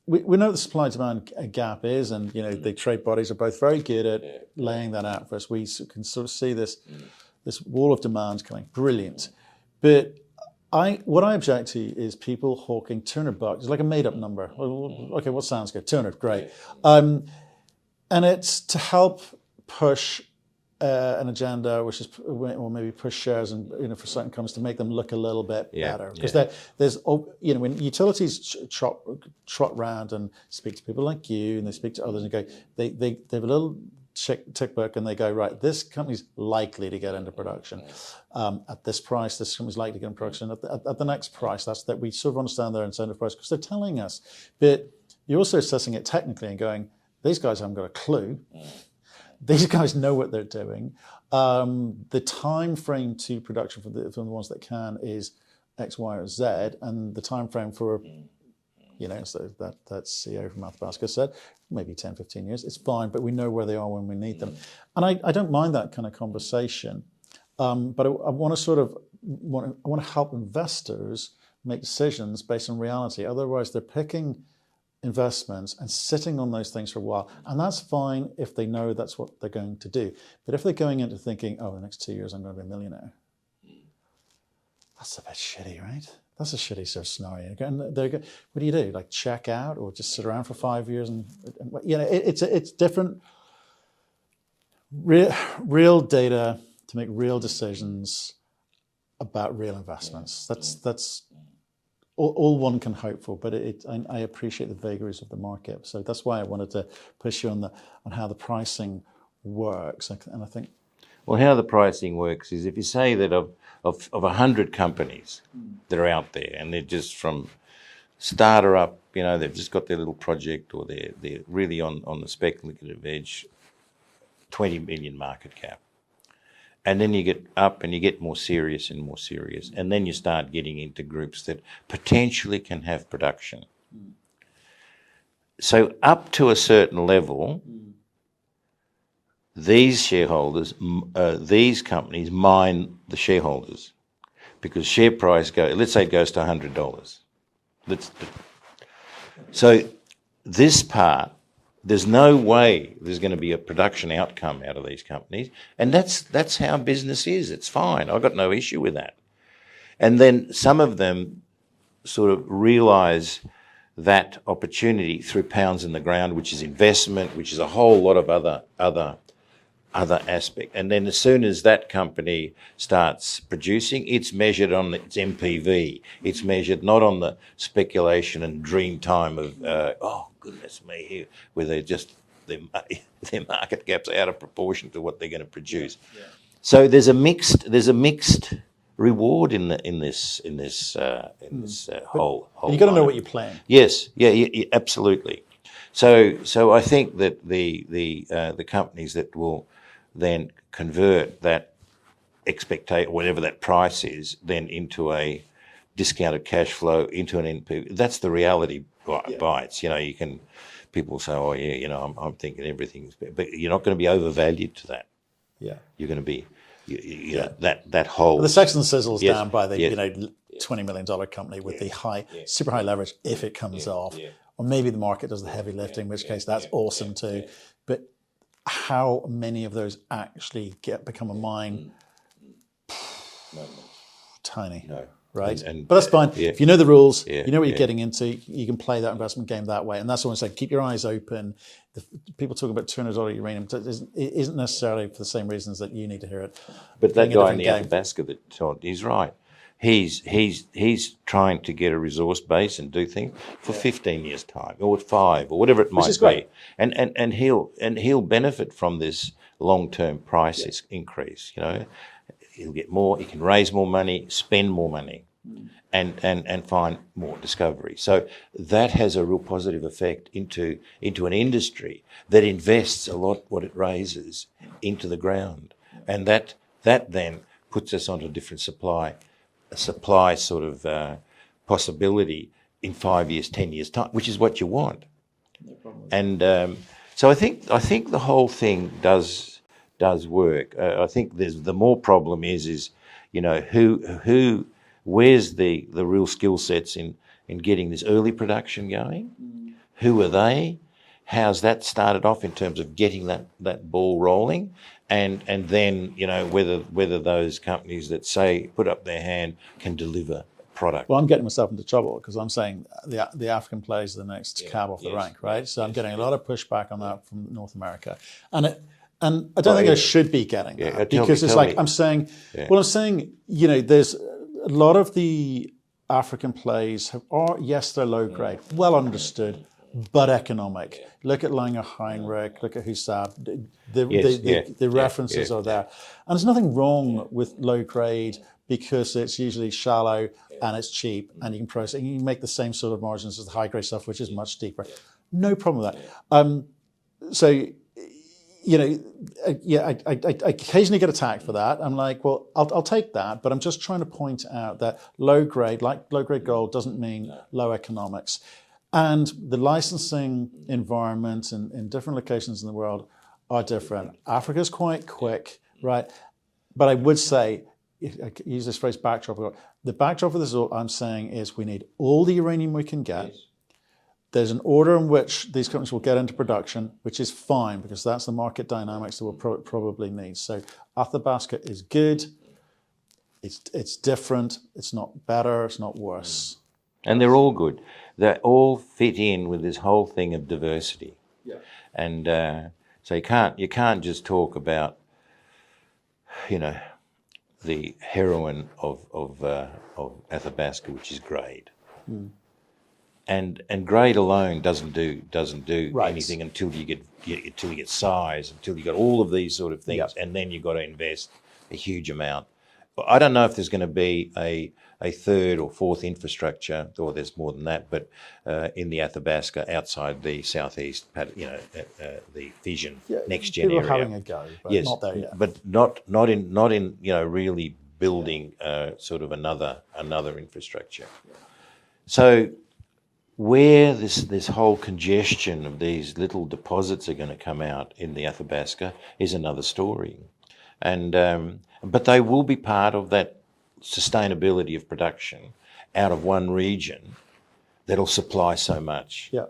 we know what the supply-demand gap is, and the trade bodies are both very good at laying that out for us. We can sort of see this wall of demand coming. Brilliant. But what I object to is people hawking $200. It's like a made-up number. Okay, what sounds good? 200, great. And it's to help push an agenda, which is, or maybe push shares, and for certain companies to make them look a little bit better. Because there's when utilities trot round and speak to people like you, and they speak to others, and go, they have a little tick book, and they go, right, this company's likely to get into production at this price. This company's likely to get into production at the next price. That's that we sort of understand their incentive price because they're telling us. But you're also assessing it technically and going, these guys haven't got a clue. These guys know what they're doing. The time frame to production for the ones that can is X, Y, or Z, and the time frame for, so that CEO from Athabasca said, maybe 10, 15 years. It's fine, but we know where they are when we need them. And I don't mind that kind of conversation, but I want to help investors make decisions based on reality. Otherwise, they're picking investments and sitting on those things for a while, and that's fine if they know that's what they're going to do. But if they're going into thinking, the next 2 years I'm going to be a millionaire, that's a bit shitty, right? That's a shitty sort of scenario. And what do you do? Like check out, or just sit around for 5 years? And it's different. Real data to make real decisions about real investments. That's all one can hope for, but I appreciate the vagaries of the market. So that's why I wanted to push you on how the pricing works. And I think, well, how the pricing works is, if you say that of 100 companies that are out there, and they're just from starter up, they've just got their little project, or they're really on the speculative edge, 20 million market cap. And then you get up and you get more serious and more serious. And then you start getting into groups that potentially can have production. So up to a certain level, these shareholders, these companies mine the shareholders, because share price let's say it goes to $100. So this part, there's no way there's going to be a production outcome out of these companies. And that's how business is. It's fine. I've got no issue with that. And then some of them sort of realise that opportunity through pounds in the ground, which is investment, which is a whole lot of other aspect. And then as soon as that company starts producing, it's measured on its MPV. It's measured not on the speculation and dream time of, oh, goodness me, here, where they're just, their market cap's out of proportion to what they're going to produce. Yeah. So there's a mixed reward in this whole. You've got to know what you're playing. Yes, yeah, absolutely. So I think that the companies that will then convert that expectation, whatever that price is, then into a discounted cash flow, into an NPV. That's the reality bites. You know, people say, oh yeah, you know, I'm thinking everything's, but you're not going to be overvalued to that. Yeah, you're going to be, you know, that whole. The sex and sizzle's down by the $20 million company with the super high leverage if it comes off, or maybe the market does the heavy lifting, in which case that's awesome too. But how many of those actually become a mine? Tiny. No. Right? But that's fine. If you know the rules, you know what you're getting into, you can play that investment game that way. And that's what I'm saying. Keep your eyes open. People talk about $200 uranium. It isn't necessarily for the same reasons that you need to hear it. But that guy in the Athabasca that Todd, he's right. He's trying to get a resource base and do things for 15 years' time, or 5, or whatever it might be. Great. And he'll benefit from this long-term price increase. You know, he'll get more. He can raise more money, spend more money, and find more discovery. So that has a real positive effect into an industry that invests a lot what it raises into the ground, and that then puts us onto a different supply sort of possibility in 5 years, 10 years time, which is what you want. No problem. And so I think the whole thing does work. I think the more problem is you know where's the real skill sets in getting this early production going? Who are they? How's that started off in terms of getting that ball rolling? And then, you know, whether those companies that say put up their hand can deliver product. Well, I'm getting myself into trouble because I'm saying the African players are the next cab off the rank, right? So I'm getting a lot of pushback on that from North America, and I don't think I should be getting that because it's like I'm saying, well, I'm saying, you know, there's a lot of the African plays yes, they're low grade, well understood, but economic. Look at Langer Heinrich, look at Husab. The references are there. And there's nothing wrong with low grade because it's usually shallow and it's cheap and you can process and you can make the same sort of margins as the high grade stuff, which is much deeper. No problem with that. So, you know, I occasionally get attacked for that. I'm like, well, I'll take that, but I'm just trying to point out that low grade gold doesn't mean low economics. And the licensing environment in different locations in the world are different. Africa's quite quick, right? But I would say, I use this phrase backdrop. The backdrop of this all I'm saying is we need all the uranium we can get. Yes. There's an order in which these companies will get into production, which is fine because that's the market dynamics that we'll probably need. So Athabasca is good. It's different. It's not better. It's not worse. And they're all good. They all fit in with this whole thing of diversity. Yeah. And so you can't just talk about, you know, the heroine of Athabasca, which is grade. And grade alone doesn't do anything until you get size, until you got all of these sort of things, and then you've got to invest a huge amount. But I don't know if there's going to be a third or fourth infrastructure, or there's more than that, but in the Athabasca outside the southeast, you know, the Fission next gen area. People having a go, but not there yet. But not in you know really building sort of another infrastructure. So where this whole congestion of these little deposits are going to come out in the Athabasca is another story, and but they will be part of that sustainability of production out of one region that'll supply so much. Yeah.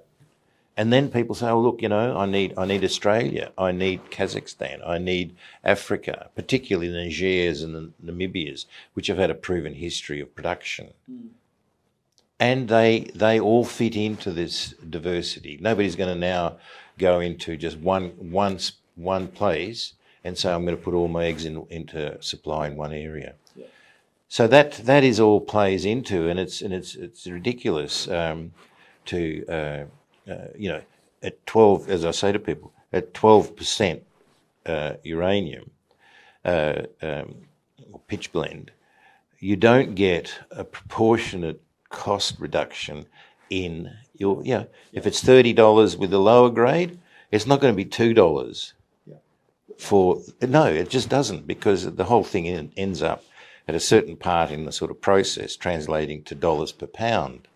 And then people say, oh, look, you know, I need Australia, I need Kazakhstan, I need Africa, particularly the Nigers and the Namibias, which have had a proven history of production. And they all fit into this diversity. Nobody's going to now go into just one place and say, I'm going to put all my eggs into supply in one area. Yeah. So that is all plays into, and it's ridiculous to you know, at 12, as I say to people, at 12% uranium or pitch blend, you don't get a proportionate cost reduction in your, you know, if it's $30 with the lower grade, it's not going to be $2 for, no, it just doesn't, because the whole thing ends up at a certain part in the sort of process translating to dollars per pound.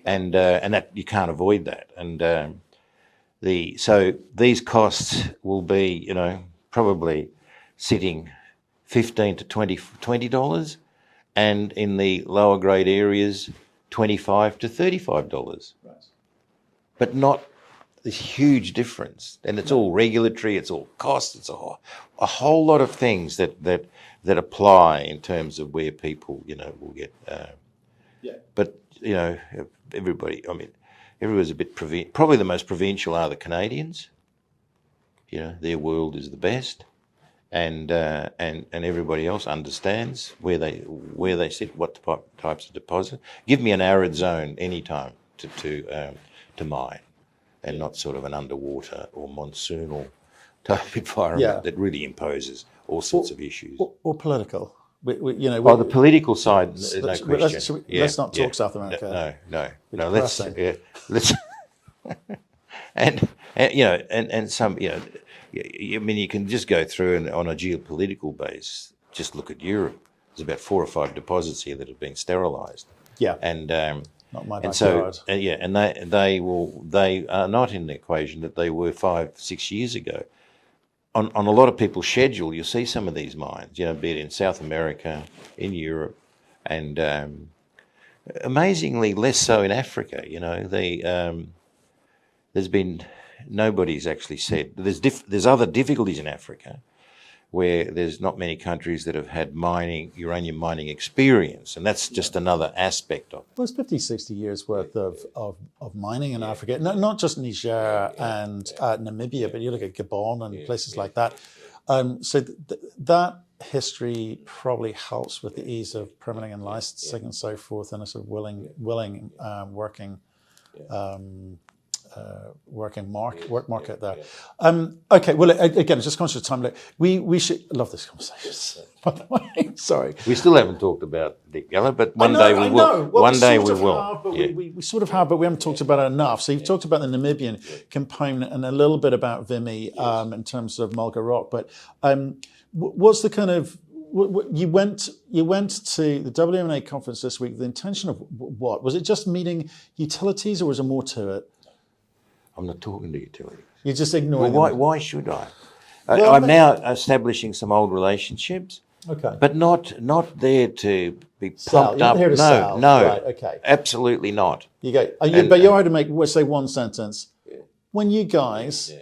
And that you can't avoid that. And so these costs will be, you know, probably sitting $15 to $20, and in the lower grade areas, $25 to $35. Right. But not this huge difference. And it's all regulatory, it's all cost, it's a whole lot of things that apply in terms of where people, you know, will get. But you know, everybody's a bit probably the most provincial are the Canadians. You know, their world is the best, and everybody else understands where they sit, what types of deposit. Give me an arid zone anytime to mine, and not sort of an underwater or monsoonal type environment that really imposes all sorts of issues. Or political. You know, the political side, no question. Let's not talk South America. No. Let's and you know, and some, you know, I mean, you can just go through and on a geopolitical base, just look at Europe. There's about 4 or 5 deposits here that have been sterilised. Yeah, and not my backyard. And so and they are not in the equation that they were 5-6 years ago. On a lot of people's schedule, you'll see some of these mines, you know, be it in South America, in Europe, and amazingly less so in Africa. You know, there's been, nobody's actually said, there's other difficulties in Africa where there's not many countries that have had uranium mining experience, and that's just another aspect of it. Well, it's 50, 60 years worth of mining in Africa, not just Niger and Namibia, but you look at Gabon and places like that. So that history probably helps with the ease of permitting and licensing and so forth, and a sort of willing working market there. Okay, well, again, just conscious of time. Look, we should love this conversation. By the way, sorry, we still haven't talked about Deep Yellow, but one day we will. Well, one day we will. We sort of have, but we haven't talked about it enough. So you've talked about the Namibian component and a little bit about Vimy in terms of Mulga Rock. But what's the kind of you went to the WNA conference this week. The intention of what was it? Just meeting utilities, or was there more to it? I'm not talking to utilities. You're just ignoring them. Why should I? I'm now establishing some old relationships. Okay. But not there to be pumped up. You're here to sell. No. Right, okay. Absolutely not. You go. But you're hard to make, let's say, one sentence. When you guys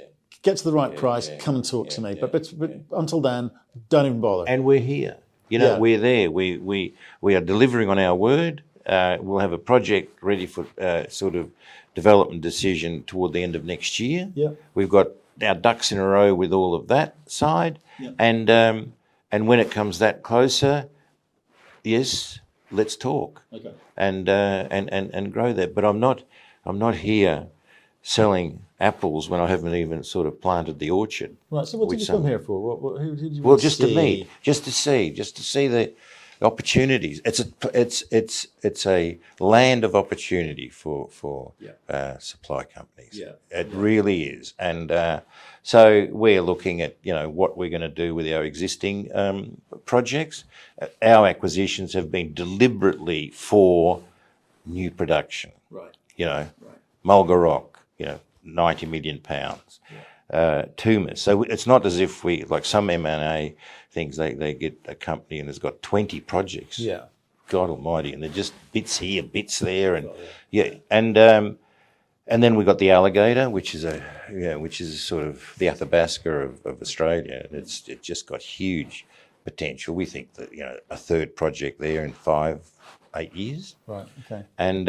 get to the right price, come and talk to me. But until then, don't even bother. And we're here. You know, we're there. We are delivering on our word. We'll have a project ready for sort of development decision toward the end of next year. Yeah. We've got our ducks in a row with all of that side. Yeah. And when it comes that closer, yes, let's talk. Okay. And grow that. But I'm not here selling apples when I haven't even sort of planted the orchard. Right. So what did you come here for? Who did you want to see? To meet, just to see the opportunities. It's a land of opportunity for supply companies. Yeah. It really is. And so we're looking at, you know, what we're going to do with our existing projects. Our acquisitions have been deliberately for new production. Right. You know, Mulga Rock, you know, 90 million pounds. Tumas. So it's not as if we, like some M&A things, they get a company and it's got 20 projects. Yeah. God almighty. And they're just bits here, bits there. And and And then we've got the Alligator, which is sort of the Athabasca of Australia. And it's just got huge potential. We think that, a third project there in 5-8 years. Right. Okay. And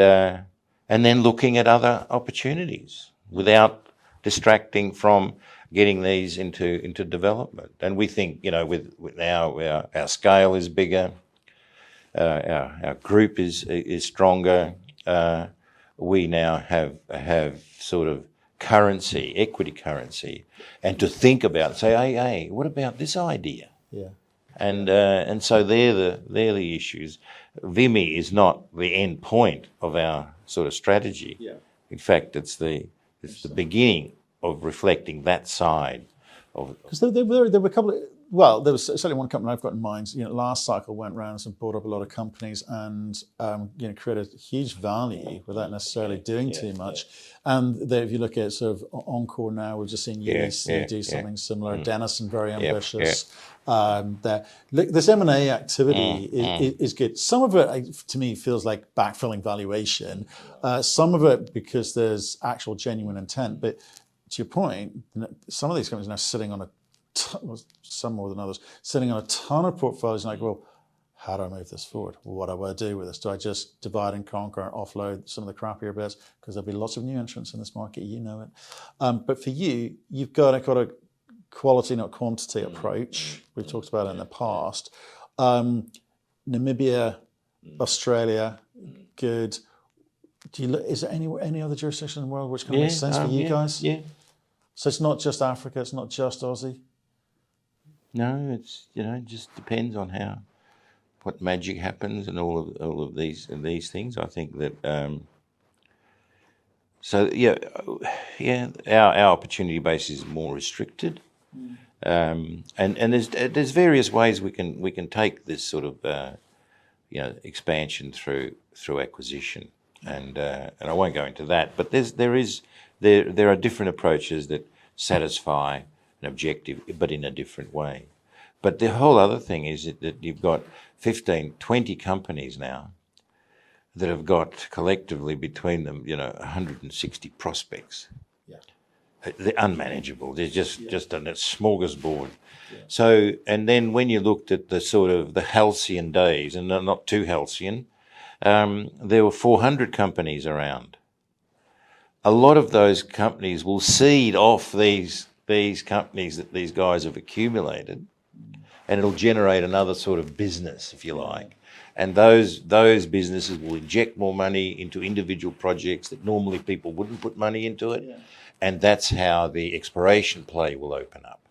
then looking at other opportunities without distracting from getting these into development. And we think, with now our scale is bigger, our group is stronger. We now have sort of currency, equity currency, and to think about, say, hey, what about this idea? Yeah. And so they're the issues. VIMI is not the end point of our sort of strategy. Yeah. In fact, it's the beginning of reflecting that side of. Because there were a couple of. Well, there was certainly one company I've got in mind. Last cycle went round and bought up a lot of companies and created huge value without necessarily doing too much. And if you look at sort of Encore now, we've just seen UEC do something similar. Denison, very ambitious. This M&A activity is good. Some of it, to me, feels like backfilling valuation. Some of it because there's actual genuine intent. But to your point, some of these companies are now sitting on some more than others, sitting on a ton of portfolios. And like, well, how do I move this forward? What do I do with this? Do I just divide and conquer and offload some of the crappier bits? Because there'll be lots of new entrants in this market, it. But for you, you've got a quality, not quantity approach. We've talked about it in the past. Namibia, Australia, good. Is there any other jurisdiction in the world which can make sense for you guys? Yeah. So it's not just Africa. It's not just Aussie. No, it's it just depends on what magic happens and all of these things. I think that our opportunity base is more restricted, and there's various ways we can take this sort of expansion through acquisition, and I won't go into that, but there are different approaches that satisfy an objective, but in a different way. But the whole other thing is that you've got 15, 20 companies now that have got collectively between them, 160 prospects. Yeah. They're unmanageable. They're just a smorgasbord. Yeah. So, and then when you looked at the sort of the halcyon days, and not too halcyon, there were 400 companies around. A lot of those companies will seed off these companies that these guys have accumulated, and it'll generate another sort of business, if you like. And those businesses will inject more money into individual projects that normally people wouldn't put money into it, and that's how the exploration play will open up.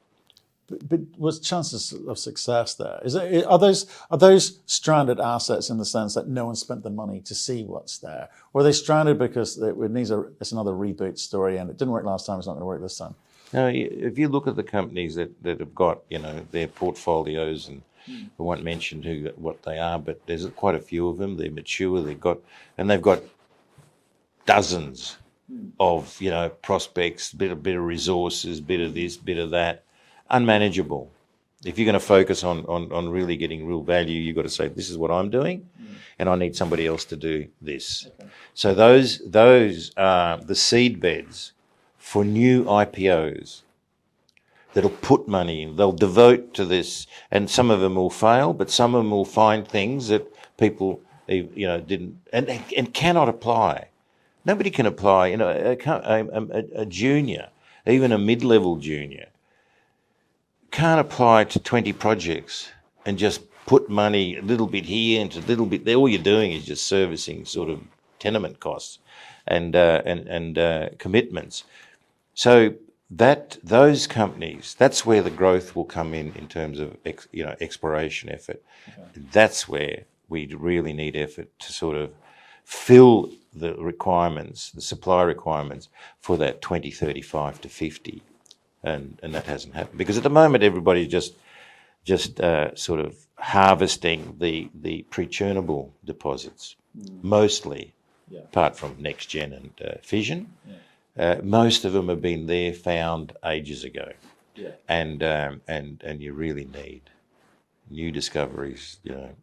But what's chances of success there? Are those stranded assets in the sense that no one spent the money to see what's there? Or are they stranded because it's another reboot story and it didn't work last time, it's not going to work this time? No, if you look at the companies that have got, their portfolios, and I won't mention what they are, but there's quite a few of them. They're mature, they've got dozens of, prospects, bit of resources, bit of this, bit of that. Unmanageable. If you're going to focus on really getting real value, you've got to say, this is what I'm doing, and I need somebody else to do this. Okay. So those are the seed beds for new IPOs that'll put money in. They'll devote to this, and some of them will fail, but some of them will find things that people didn't and cannot apply. Nobody can apply. A junior, even a mid-level junior, can't apply to 20 projects and just put money a little bit here and a little bit there. All you're doing is just servicing sort of tenement costs and commitments. So those companies, that's where the growth will come in terms of exploration effort. Okay. That's where we really need effort to sort of fill the requirements, the supply requirements for that 2035 to 50. And that hasn't happened because at the moment everybody's just sort of harvesting the pre-churnable deposits, mostly, apart from next gen and fission. Yeah. Most of them have been found ages ago, and you really need new discoveries,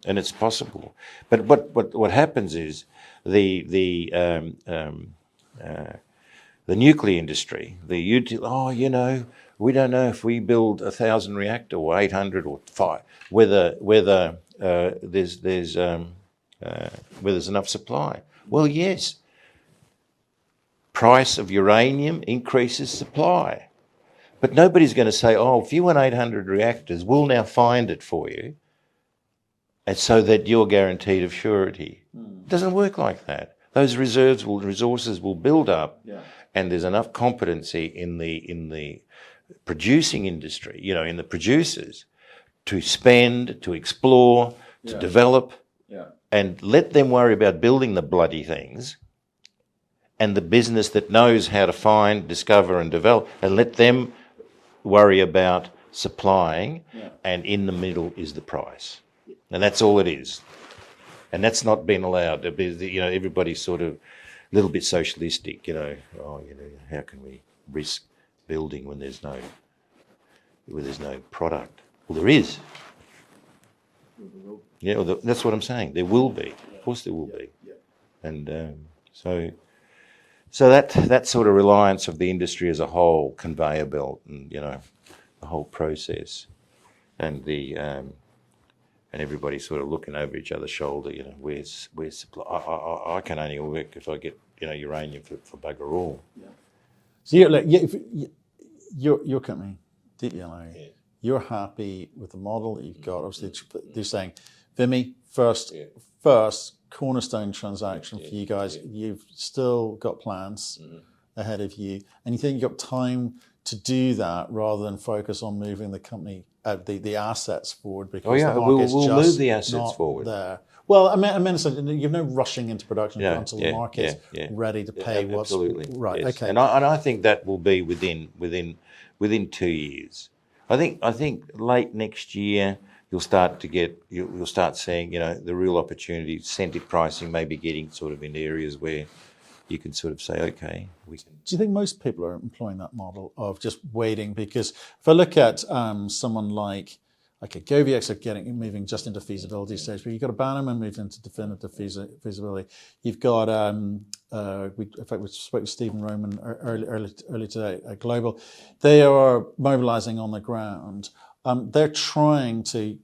and it's possible. But what happens is the the nuclear industry, we don't know if we build 1,000 reactor or 800 or 5, whether there's enough supply. Well, yes. Price of uranium increases supply. But nobody's going to say, if you want 800 reactors, we'll now find it for you, and so that you're guaranteed of surety. It doesn't work like that. Those resources will build up, and there's enough competency in the producing industry, in the producers, to spend, to explore, to develop, and let them worry about building the bloody things, and the business that knows how to find, discover and develop, and let them worry about supplying, and in the middle is the price. And that's all it is. And that's not been allowed. Everybody's sort of a little bit socialistic, how can we risk building when there's no product? Well, there is. Yeah, that's what I'm saying. There will be. Of course there will be. And so that sort of reliance of the industry as a whole, conveyor belt, and the whole process, and and everybody sort of looking over each other's shoulder. Where's supply? I can only work if I get uranium for bugger all. So your company, DYL, you're happy with the model that you've got. Obviously, they're saying, Vimy, first cornerstone transaction for you guys. You've still got plans ahead of you, and you think you've got time to do that rather than focus on moving the company, the assets forward, because the market's we'll just move the assets forward there. Well, I mean, you've no rushing into production until the market's ready to pay what's right. Yes. Okay, and I think that will be within 2 years. I think late next year you'll start seeing the real opportunity. Incentive pricing may be getting sort of in areas where you can sort of say, okay, we can. Do you think most people are employing that model of just waiting? Because if I look at someone like GoviEx are moving just into feasibility stage, but you've got a Bannerman moved into definitive feasibility. You've got in fact we spoke with Stephen Roman early today at Global. They are mobilising on the ground. They're trying to.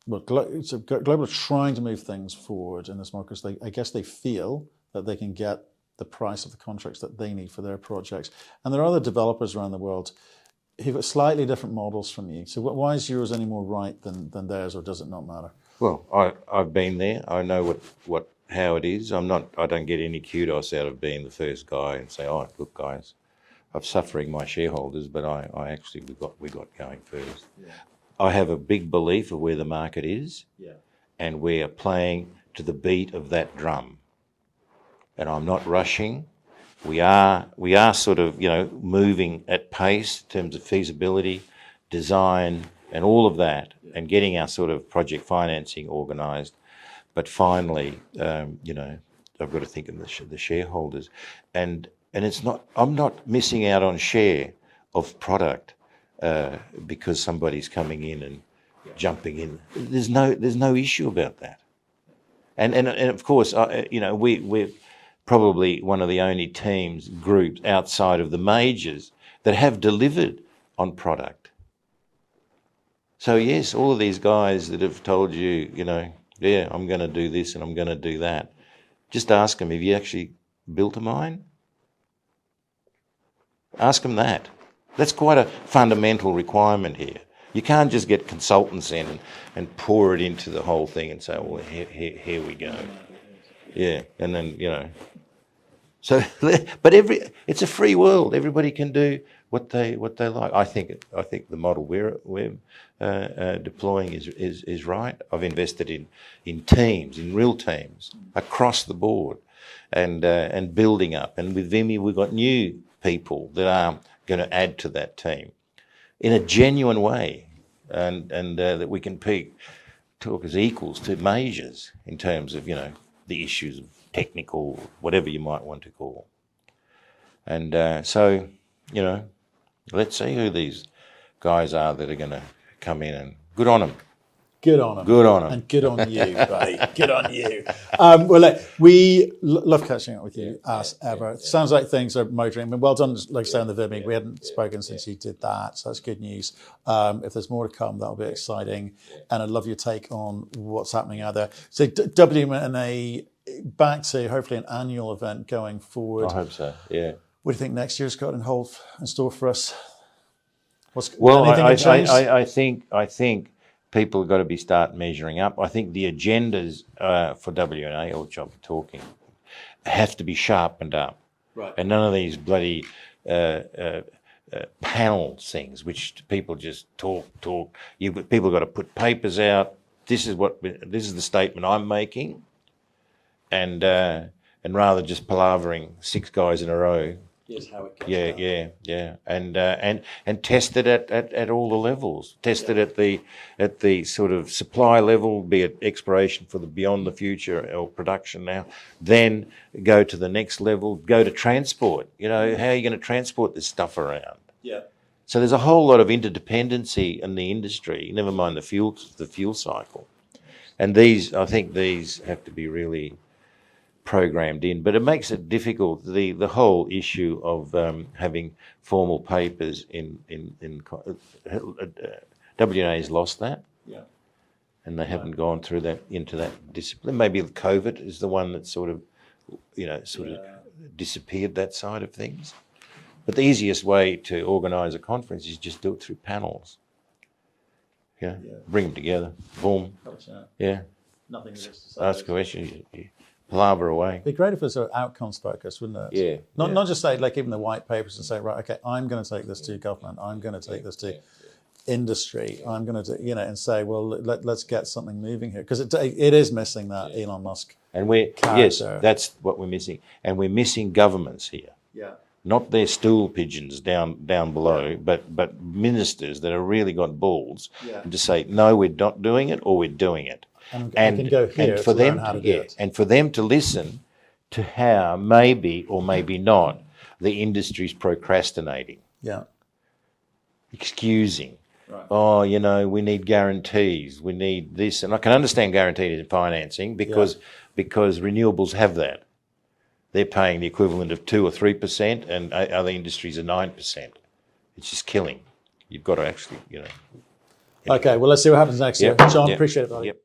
Global are trying to move things forward in this market. I guess they feel that they can get the price of the contracts that they need for their projects. And there are other developers around the world who've got slightly different models from you. So why is yours any more right than theirs, or does it not matter? Well, I've been there. I know how it is. I don't get any kudos out of being the first guy and say, look, guys, I'm suffering my shareholders, but I actually we got going first. I have a big belief of where the market is, and we're playing to the beat of that drum. And I'm not rushing. We are sort of moving at pace in terms of feasibility, design, and all of that, and getting our sort of project financing organised. But finally, I've got to think of the shareholders, and it's not. I'm not missing out on share of product because somebody's coming in and jumping in. There's no issue about that. And of course, we're probably one of the only groups outside of the majors that have delivered on product. So yes, all of these guys that have told you, I'm going to do this and I'm going to do that, just ask them, have you actually built a mine? Ask them that. That's quite a fundamental requirement here. You can't just get consultants in and pour it into the whole thing and say, well, here we go. Yeah, and then, So, but it's a free world. Everybody can do what they like. I think the model we're deploying is right. I've invested in teams, in real teams, across the board, and building up. And with Vimy, we've got new people that are going to add to that team in a genuine way, and that we can talk as equals to majors in terms of the issues of technical, whatever you might want to call. And so, let's see who these guys are that are going to come in, and good on them. Good on them. Good on them. And good on you, buddy. Good on you. Well, look, we love catching up with you as ever. Sounds like things are motoring. I mean, well done, like I say, on the VMing. We hadn't spoken since you did that, so that's good news. If there's more to come, that'll be exciting. And I'd love your take on what's happening out there. So WNA, back to hopefully an annual event going forward. I hope so, yeah. What do you think next year's got in store for us? I think people have got to start measuring up. I think the agendas for WNA, or job talking, have to be sharpened up. Right. And none of these bloody panel things, which people just talk. People have got to put papers out. This is the statement I'm making, and rather just palavering 6 guys in a row. Here's how it Yeah. And test it at all the levels. Test it at the sort of supply level, be it exploration for the beyond the future or production now. Then go to the next level. Go to transport. You know, how are you going to transport this stuff around? Yeah. So there's a whole lot of interdependency in the industry. Never mind the fuel cycle. And I think these have to be really programmed in, but it makes it difficult. The whole issue of having formal papers in WNA's lost that, and they haven't gone through into that discipline. Maybe COVID is the one that sort of disappeared that side of things. But the easiest way to organise a conference is just do it through panels. Bring them together. Boom. Yeah. Nothing to ask a question. Palaver away. It'd be great if it was sort of outcomes focused, wouldn't it? Yeah. Not just say, like, even the white papers and say, right, okay, I'm going to take this to government, I'm going to take this to industry, I'm going to do, and say, well, let's get something moving here, because it is missing that Elon Musk. And that's what we're missing, and we're missing governments here. Yeah. Not their stool pigeons down below, but ministers that have really got balls and to say, no, we're not doing it, or we're doing it. And go here for to them learn how to do it. And for them to listen to how maybe or maybe not the industry's procrastinating. Yeah. Excusing. Right. Oh, we need guarantees. We need this. And I can understand guaranteed in financing because renewables have that. They're paying the equivalent of 2 or 3%, and other industries are 9%. It's just killing. You've got to actually, Okay, well, let's see what happens next year. John, appreciate it, buddy. Yep.